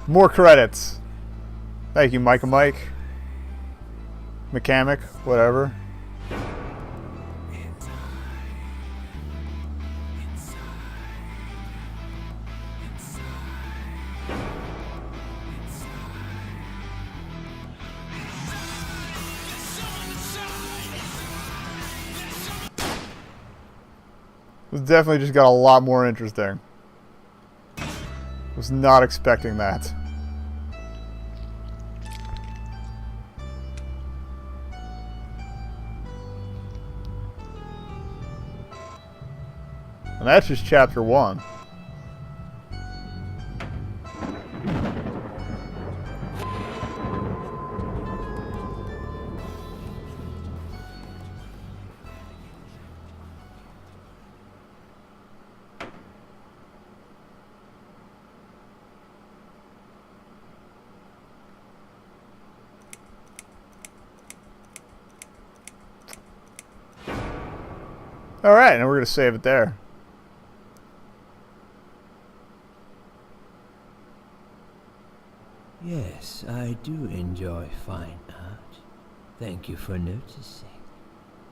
More credits. Thank you, Mike. Mechanic, whatever. This definitely just got a lot more interesting. Was not expecting that. And that's just chapter 1. Alright, now we're going to save it there. Yes, I do enjoy fine art. Thank you for noticing.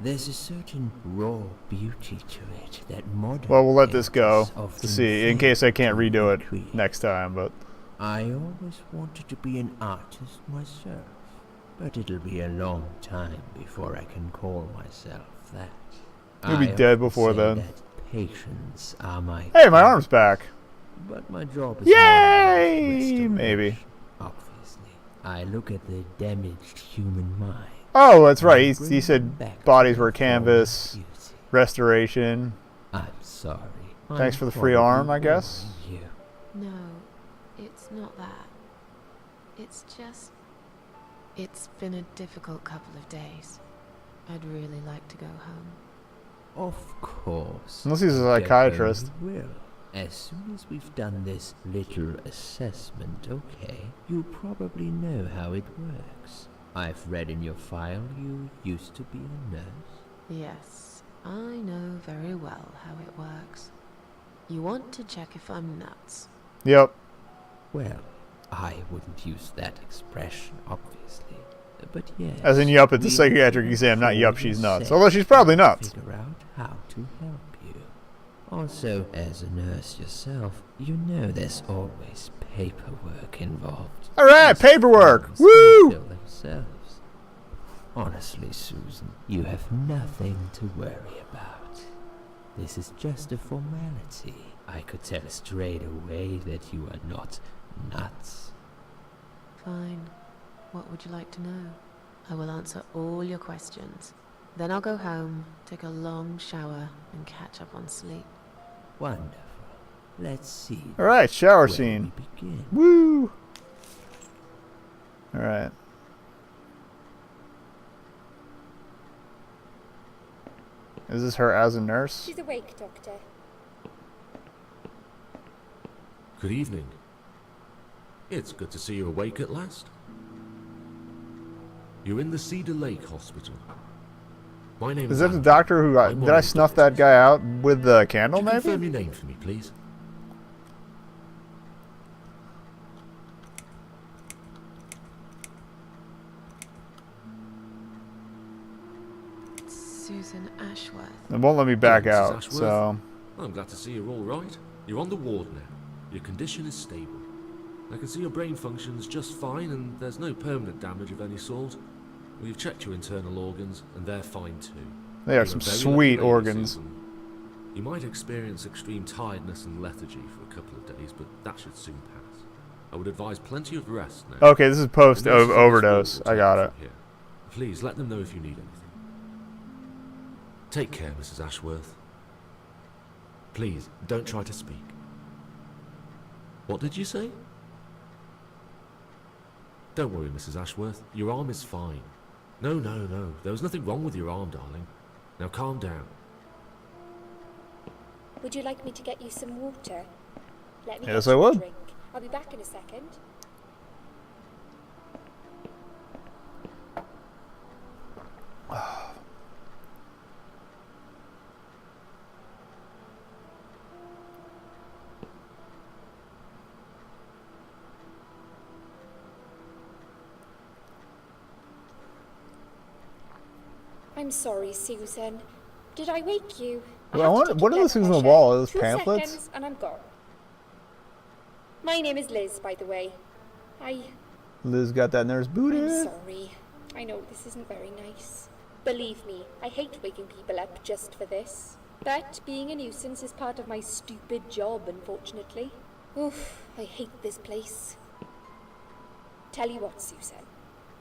There's a certain raw beauty to it that modern Well, we'll let this go painters to often see, in fail case I can't to redo it recreate. next time, but... I always wanted to be an artist myself, but it'll be a long time before I can call myself that. You'll be I dead often before say then. that patience are my Hey, my key, arm's back. but my job is Yay! Maybe. Obviously, I look at the damaged human mind. Oh, that's right. and He bring said them back bodies to were their former canvas, beauty. restoration. I'm sorry. Thanks I'm for the free probably arm, I guess. boring you. No, it's not that. It's just... It's been a difficult couple of days. I'd really like to go home. Of course. Unless he's a Get home psychiatrist. you will. As soon as we've done this little assessment, okay, you probably know how it works. I've read in your file you used to be a nurse. Yes, I know very well how it works. You want to check if I'm nuts. Yep. Well, I wouldn't use that expression, obviously. But yes. As in yup at the we psychiatric will exam, not call yup, you she's nuts. safe Although she's probably to nuts. Figure out how to help you. Also, as a nurse yourself, you know there's always paperwork involved. Alright, These paperwork! forms Woo! fill themselves. Honestly, Susan, you have nothing to worry about. This is just a formality. I could tell straight away that you are not nuts. Fine. What would you like to know? I will answer all your questions. Then I'll go home, take a long shower, and catch up on sleep. Wonderful. Let's see. Alright, shower where scene. we begin. Woo! Alright. Is this her as a nurse? She's awake, Doctor. Good evening. It's good to see you awake at last. You're in the Cedar Lake Hospital. My name Is that the Andrew. doctor who... I'm did one I of the snuff that doctors. guy out with the candle, Could you confirm maybe? your name for me, please? Susan Ashworth. It won't let me back Hello, Mrs. out, Ashworth. so... I'm glad to see you're all right. You're on the ward now. Your condition is stable. I can see your brain functions just fine, and there's no permanent damage of any sort. We've checked your internal organs, and they're fine too. They You're have a some very sweet lucky lady, organs. Susan. You might experience extreme tiredness and lethargy for a couple of days, but that should soon pass. I would advise plenty of rest now. Okay, this is post The nurses on this overdose. ward will I take got you it. from here. Please let them know if you need anything. Take care, Mrs. Ashworth. Please, don't try to speak. What did you say? Don't worry, Mrs. Ashworth. Your arm is fine. No. There was nothing wrong with your arm, darling. Now calm down. Would you like me to get you some water? Let me Yes, get I you would. a drink. I'll be back in a second. I'm sorry, Susan. Did I wake you? Well, have to what take are your those blood things on the pressure. wall? Are those 2 pamphlets? seconds and I'm gone. My name is Liz, by the way. Liz got that nurse booty. I'm sorry. I know this isn't very nice. Believe me, I hate waking people up just for this. But being a nuisance is part of my stupid job, unfortunately. Oof, I hate this place. Tell you what, Susan.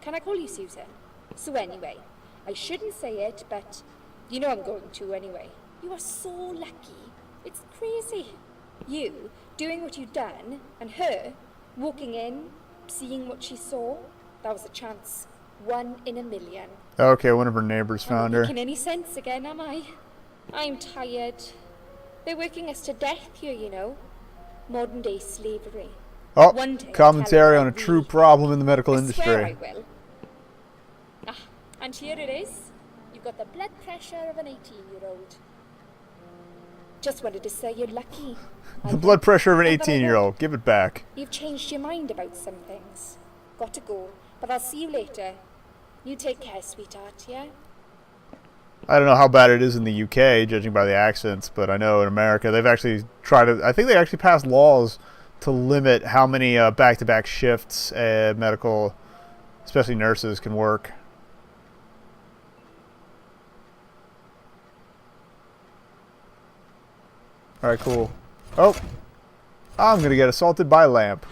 Can I call you Susan? So anyway, I shouldn't say it, but you know I'm going to anyway. You are so lucky. It's crazy. You doing what you've done, and her walking in, seeing what she saw. That was a chance. 1 in a million. Okay, one of her neighbors I'm found not her. making any sense again, am I? I'm tired. They're working us to death here, you know. Modern day slavery. Oh, One day I'll commentary tell on you a how true we- problem in the medical I swear I industry. will. Ah, and here it is. You've got the blood pressure of an 18-year-old. Just wanted to say you're lucky. The blood pressure of an Not that I 18-year-old. Give it back. You've changed your mind about some things. Got to go, but I'll see you later. You take care, sweetheart, yeah? I don't know how bad it is in the UK, judging by the accents, but I know in America they've actually tried to. I think they actually passed laws to limit how many back-to-back shifts medical, especially nurses, can work. All right, cool. Oh, I'm gonna get assaulted by a lamp.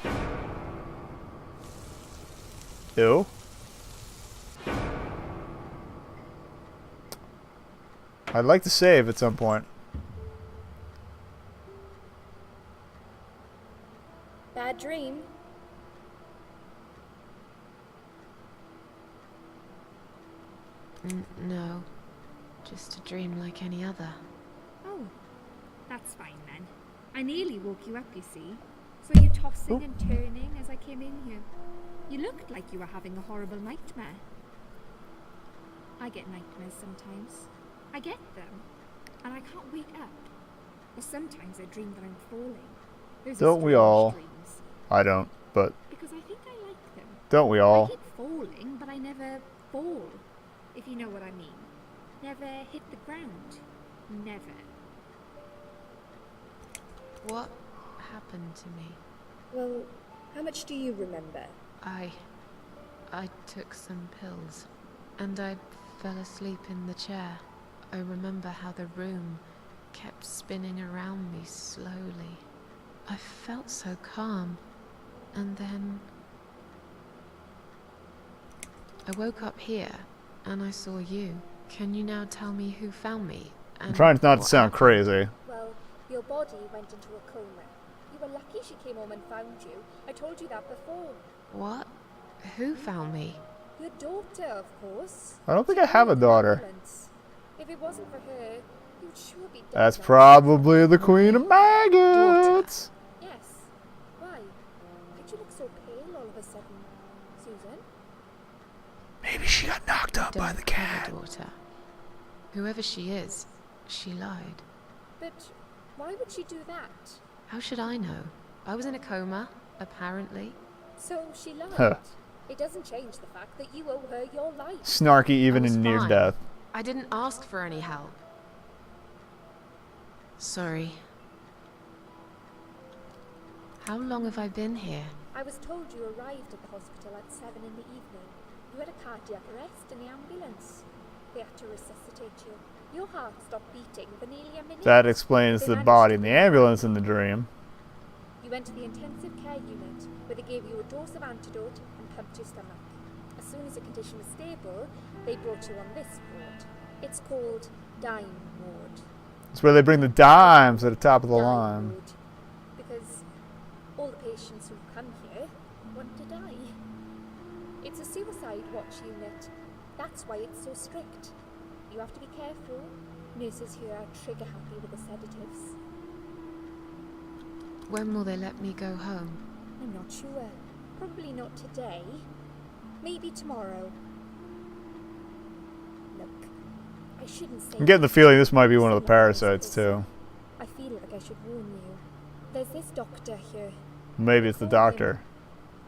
Ew. I'd like to save at some point. Bad dream. No. Just a dream like any other. Oh, that's fine then. I nearly woke you up, you see. So you tossing and turning as I came in here. You looked like you were having a horrible nightmare. I get nightmares sometimes. I get them, and I can't wake up. Or sometimes I dream that I'm falling. Those are Don't we strange all? Oh. dreams, I don't, but because I think I like them. don't we I all? keep falling, but I never fall, if you know what I mean. Never hit the ground. Never. What happened to me? Well, how much do you remember? I took some pills, and I fell asleep in the chair. I remember how the room kept spinning around me slowly. I felt so calm, and then I woke up here, and I saw you. Can you now tell me who found me? I'm and trying not to what sound happened? crazy. Well, your body went into a coma. You were lucky she came home and found you. I told you that before. What? Who found me? Your daughter, of course. I don't think She I have a came in the daughter. ambulance. If it wasn't for her, you'd sure be dead That's now. probably the Queen of Maggots. Yes. Why? Why'd you look so pale all of a sudden, Susan? Maybe she got knocked up by Don't the have cat. a daughter. Whoever she is, she lied. But why would she do that? How should I know? I was in a coma, apparently. So she lied. Huh. It doesn't change the fact that you owe her your life. Snarky even I was in near fine. death. I didn't ask for any help. Sorry. How long have I been here? I was told you arrived at the hospital at 7 in the evening. You had a cardiac arrest in the ambulance. They had to resuscitate you. Your heart stopped beating for nearly a minute. That explains They the managed body to in the revive ambulance you. in the dream. You went to the intensive care unit, where they gave you a dose of antidote and pumped your stomach. As soon as your condition was stable, they brought you on this ward. It's called Dime Ward. It's where they bring the dimes at the top of the Dime line. Ward. Because all the patients who come here want to die. It's a suicide watch unit. That's why it's so strict. You have to be careful. Nurses here are trigger happy with the sedatives. When will they let me go home? I'm not sure. Probably not today. Maybe tomorrow. Look, I shouldn't say. I'm getting the feeling this might be one of the Seem like a nice parasites person. too. I feel like I should warn you. There's this doctor here. Maybe it's the doctor.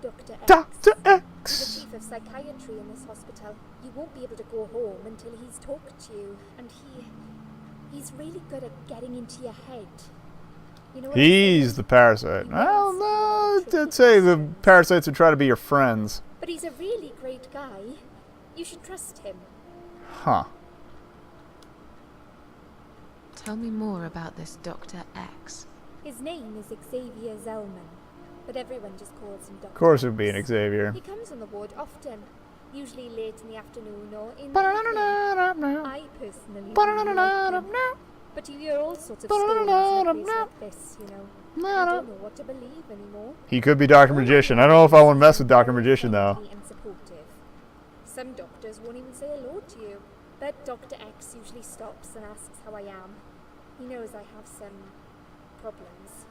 Dr. X. Doctor X. X. chief of psychiatry in this hospital. You won't be able to go home until he's talked to you, and he's really good at getting into your head. You know what I'm He's saying? the parasite. Well, no, I did say the parasites would try to be your friends. But he's a really great guy. You should trust him. Huh. Tell me more about this Dr. X. His name is Xavier Zellman, but everyone just calls him Dr. Of course it would be X. an Xavier. He comes on the ward often, usually late in the afternoon or in the evening. I personally really like him. But you hear all sorts of stories in a place like this, you know. I don't know what to believe anymore. He could be Dr. Magician. I don't know if I want to mess with Dr. Magician, though. Friendly and supportive. Some doctors won't even say hello to you, but Dr. X usually stops and asks how I am. He knows I have some problems.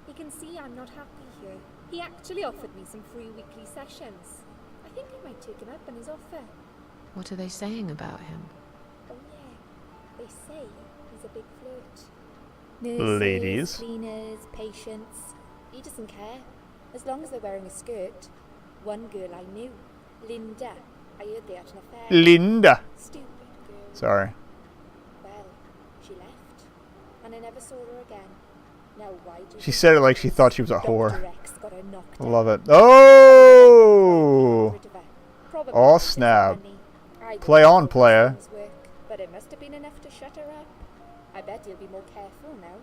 He can see I'm not happy here. He actually offered me some free weekly sessions. I think I might take him up on his offer. What are they saying about him? Oh yeah, they say he's a big flirt. Nurses, Ladies. cleaners, patients. He doesn't care, as long as they're wearing a skirt. One girl I knew, Linda. I heard they had an affair. Linda. Stupid girl. Sorry. Well, she left, and I never saw her again. Now why do you She think said it like she thought she was a Dr. whore. X got her knocked Love out? it. Oh! Rid of her. Probably Oh, because of snap. money. I don't Play know on, how these player. things work, but it must have been enough to shut her up. I bet he'll be more careful now.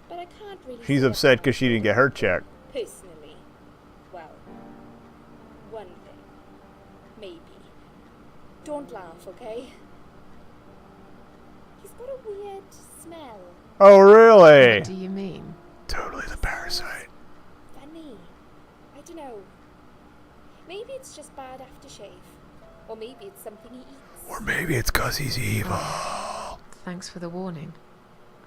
But I can't really. She's say upset that because she didn't get her check. Personally, well, one thing, maybe. Don't laugh, okay? He's got a weird smell. Oh, really? What do you mean? Totally the parasite. Funny. I don't know. Maybe it's just bad aftershave. Or maybe it's something he eats. Or maybe it's because he's evil. Thanks for the warning.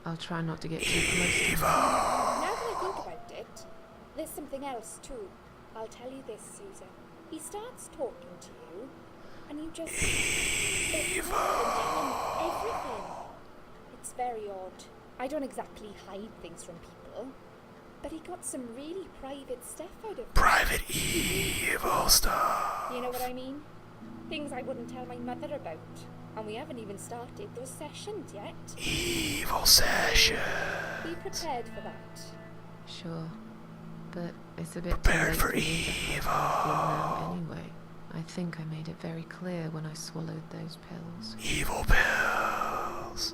I'll try not to get too close. Evil. Now that I think about it, there's something else too. I'll tell you this, Susan. He starts talking to you, and you just... Evil. Everything. It's very odd. I don't exactly hide things from people, but he got some really private stuff out of me. Private evil stuff. You know what I mean? Things I wouldn't tell my mother about. And we haven't even started those sessions yet. Evil session. Be prepared for that. Sure. But it's a bit Prepared too for late me to have evil. that feel now anyway. I think I made it very clear when I swallowed those pills. Evil pills.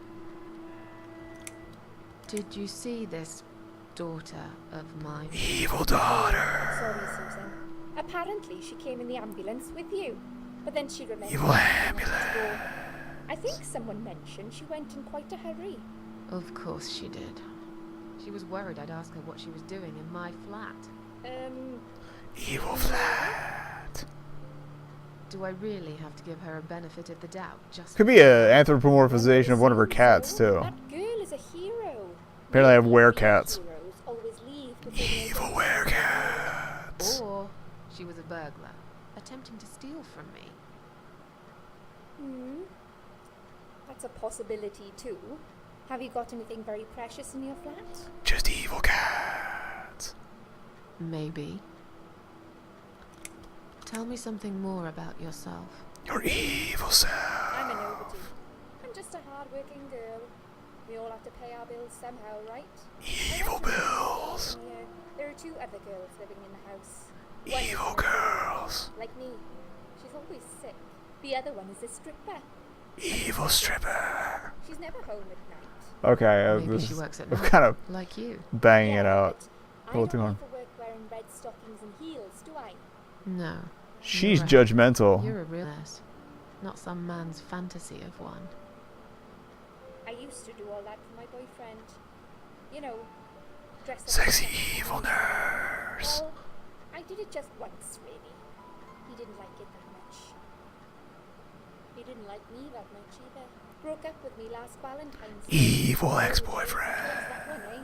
Did you see this daughter of mine? Evil daughter. Sorry, Susan. Apparently she came in the ambulance with you. But then she remembered Evil she wanted to ambulance. go. I think someone mentioned she went in quite a hurry. Of course she did. She was worried I'd ask her what she was doing in my flat. Evil flat. Do I really have to give her a benefit of the doubt? Just Could be an anthropomorphization of one of her cats, too. That girl is a hero. Apparently I have Maybe werecats. heroes always leave before they Evil know werecats. Or she was a burglar, attempting to steal from me. That's a possibility too. Have you got anything very precious in your flat? Just evil cats. Maybe. Tell me something more about yourself. Your evil self. I'm a nobody. I'm just a hard-working girl. We all have to pay our bills somehow, right? Evil bills. Yeah, there are 2 other girls living in the house. One is Evil an assistant, girls. like me. She's always sick. The other one is a stripper. Evil stripper. She's never home at night. Okay, Maybe she works at I'm night, kind of like you. banging it Yeah, out. but I Hold don't on. have to work wearing red stockings and heels, do I? No. She's right. judgmental. You're a real nurse, not some man's fantasy of one. I used to do all that for my boyfriend. You know, dress up. Sexy as a- evil nurse. Well, I did it just once, really. He didn't like it that much. He didn't like me that much either. Broke up with me last Valentine's Day. Evil Yes, ex-boyfriend. that one, eh?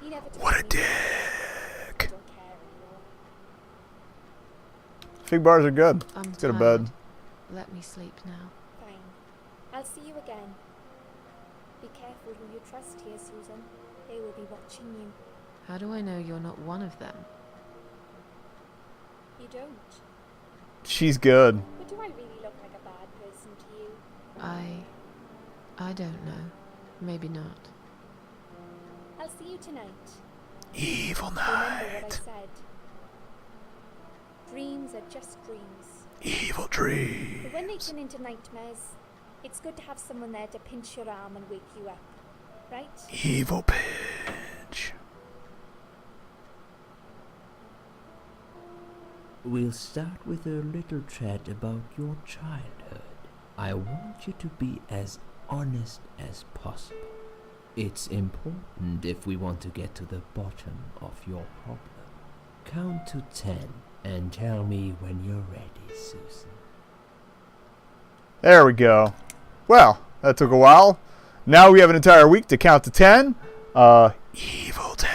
He never told What a me. I dick. don't care anymore. Fig bars are good. I'm Let's go to tired. bed. Let me sleep now. Fine. I'll see you again. Be careful who you trust here, Susan. They will be watching you. How do I know you're not one of them? You don't. She's good. But do I really look like a bad person to you? I don't know. Maybe not. I'll see you tonight. Evil Remember what I night. said. Dreams are just dreams. Evil dream. But when they turn into nightmares, it's good to have someone there to pinch your arm and wake you up. Right? Evil pinch. We'll start with a little chat about your childhood. I want you to be as honest as possible. It's important if we want to get to the bottom of your problem. Count to 10 and tell me when you're ready, Susan. There we go. Well, that took a while. Now we have an entire week to count to 10. Evil 10.